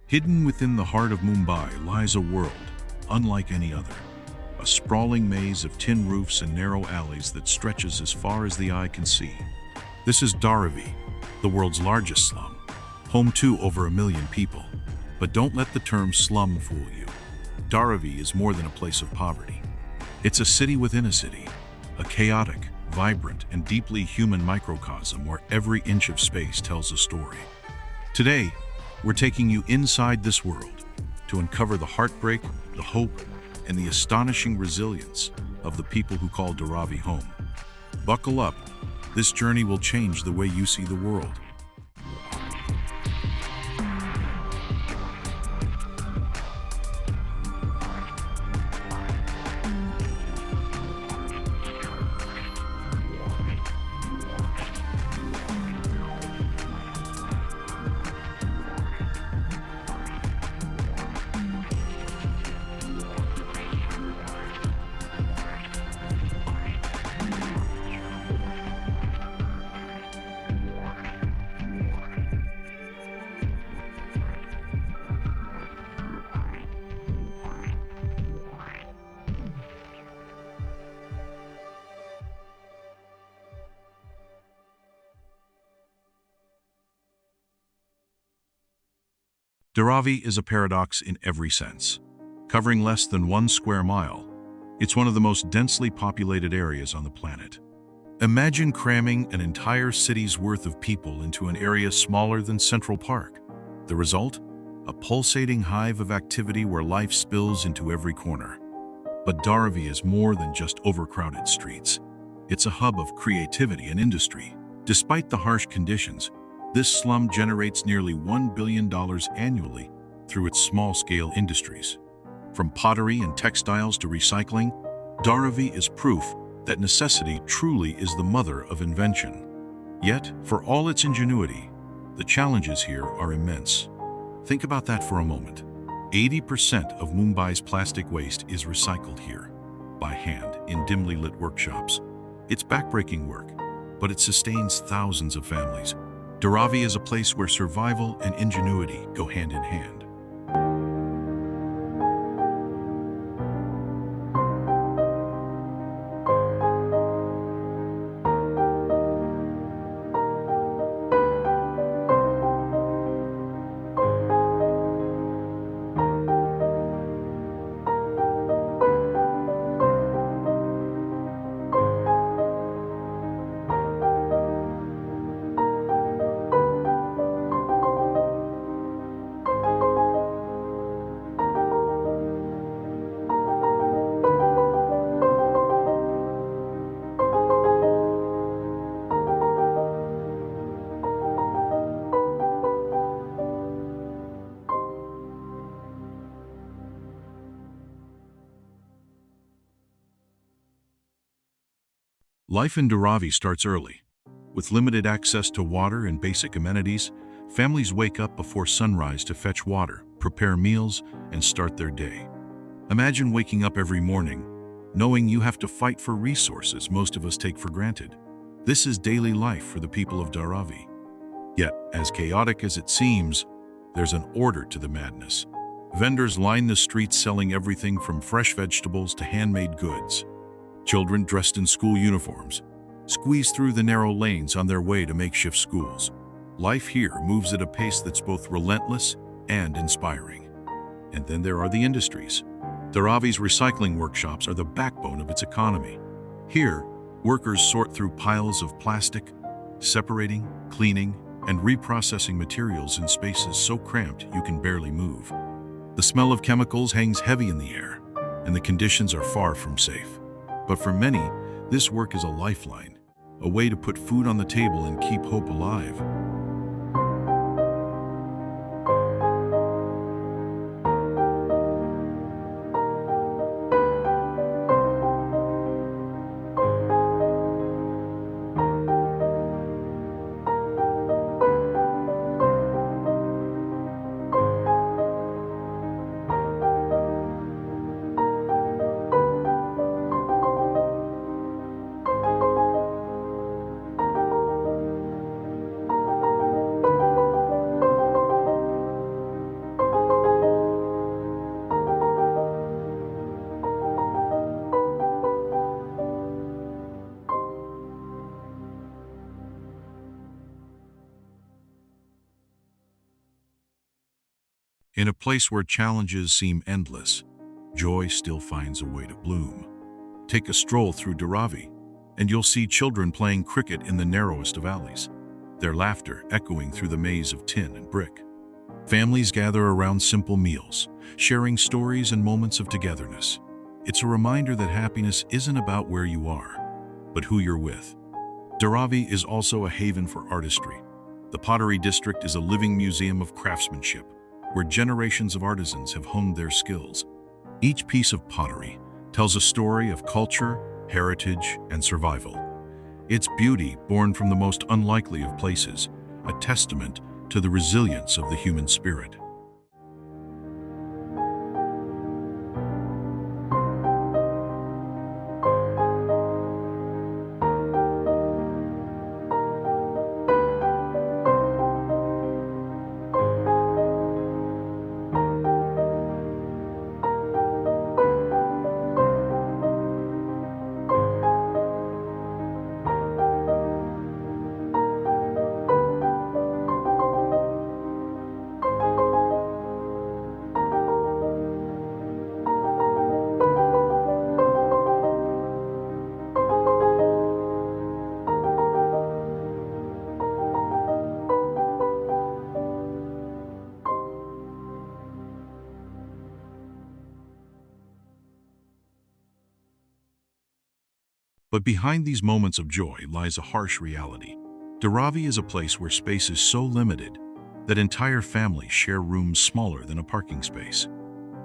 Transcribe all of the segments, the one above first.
Hidden within the heart of Mumbai lies a world unlike any other. A sprawling maze of tin roofs and narrow alleys that stretches as far as the eye can see. This is Dharavi, the world's largest slum, home to over 1 million people. But don't let the term slum fool you. Dharavi is more than a place of poverty. It's a city within a city, a chaotic, vibrant, and deeply human microcosm where every inch of space tells a story. Today, we're taking you inside this world to uncover the heartbreak, the hope, and the astonishing resilience of the people who call Dharavi home. Buckle up, this journey will change the way you see the world. Dharavi is a paradox in every sense. Covering less than 1 square mile, it's one of the most densely populated areas on the planet. Imagine cramming an entire city's worth of people into an area smaller than Central Park. The result? A pulsating hive of activity where life spills into every corner. But Dharavi is more than just overcrowded streets. It's a hub of creativity and industry. Despite the harsh conditions, this slum generates nearly $1 billion annually through its small-scale industries. From pottery and textiles to recycling, Dharavi is proof that necessity truly is the mother of invention. Yet, for all its ingenuity, the challenges here are immense. Think about that for a moment. 80% of Mumbai's plastic waste is recycled here, by hand, in dimly lit workshops. It's backbreaking work, but it sustains thousands of families. Dharavi is a place where survival and ingenuity go hand in hand. Life in Dharavi starts early. With limited access to water and basic amenities, families wake up before sunrise to fetch water, prepare meals, and start their day. Imagine waking up every morning, knowing you have to fight for resources most of us take for granted. This is daily life for the people of Dharavi. Yet, as chaotic as it seems, there's an order to the madness. Vendors line the streets selling everything from fresh vegetables to handmade goods. Children dressed in school uniforms squeeze through the narrow lanes on their way to makeshift schools. Life here moves at a pace that's both relentless and inspiring. And then there are the industries. Dharavi's recycling workshops are the backbone of its economy. Here, workers sort through piles of plastic, separating, cleaning, and reprocessing materials in spaces so cramped you can barely move. The smell of chemicals hangs heavy in the air, and the conditions are far from safe. But for many, this work is a lifeline, a way to put food on the table and keep hope alive. In a place where challenges seem endless, joy still finds a way to bloom. Take a stroll through Dharavi, and you'll see children playing cricket in the narrowest of alleys, their laughter echoing through the maze of tin and brick. Families gather around simple meals, sharing stories and moments of togetherness. It's a reminder that happiness isn't about where you are, but who you're with. Dharavi is also a haven for artistry. The Pottery District is a living museum of craftsmanship, where generations of artisans have honed their skills. Each piece of pottery tells a story of culture, heritage, and survival. Its beauty, born from the most unlikely of places, a testament to the resilience of the human spirit. But behind these moments of joy lies a harsh reality. Dharavi is a place where space is so limited that entire families share rooms smaller than a parking space.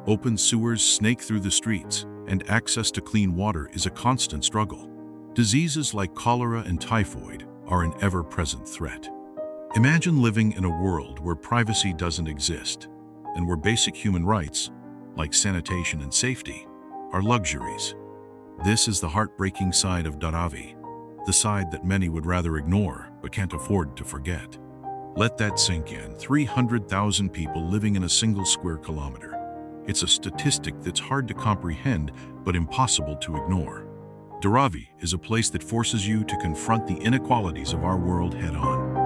Open sewers snake through the streets, and access to clean water is a constant struggle. Diseases like cholera and typhoid are an ever-present threat. Imagine living in a world where privacy doesn't exist, and where basic human rights, like sanitation and safety, are luxuries. This is the heartbreaking side of Dharavi, the side that many would rather ignore but can't afford to forget. Let that sink in. 300,000 people living in a single square kilometer. It's a statistic that's hard to comprehend but impossible to ignore. Dharavi is a place that forces you to confront the inequalities of our world head-on.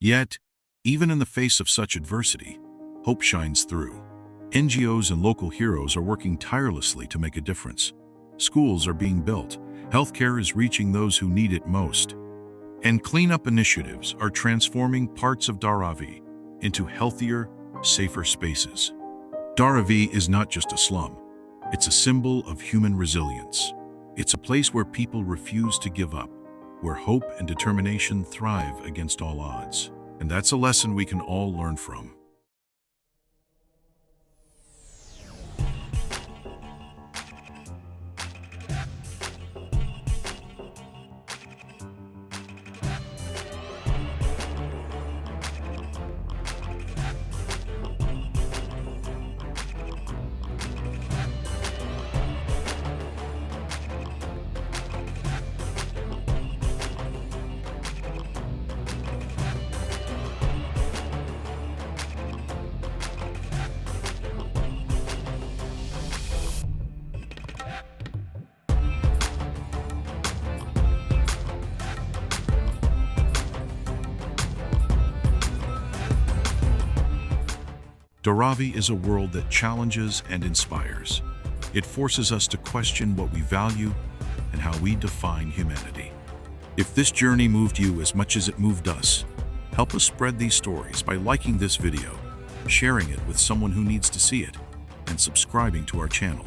Yet, even in the face of such adversity, hope shines through. NGOs and local heroes are working tirelessly to make a difference. Schools are being built, healthcare is reaching those who need it most, and cleanup initiatives are transforming parts of Dharavi into healthier, safer spaces. Dharavi is not just a slum, it's a symbol of human resilience. It's a place where people refuse to give up, where hope and determination thrive against all odds. And that's a lesson we can all learn from. Dharavi is a world that challenges and inspires. It forces us to question what we value and how we define humanity. If this journey moved you as much as it moved us, help us spread these stories by liking this video, sharing it with someone who needs to see it, and subscribing to our channel.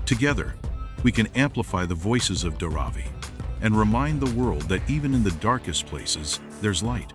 Together, we can amplify the voices of Dharavi and remind the world that even in the darkest places, there's light.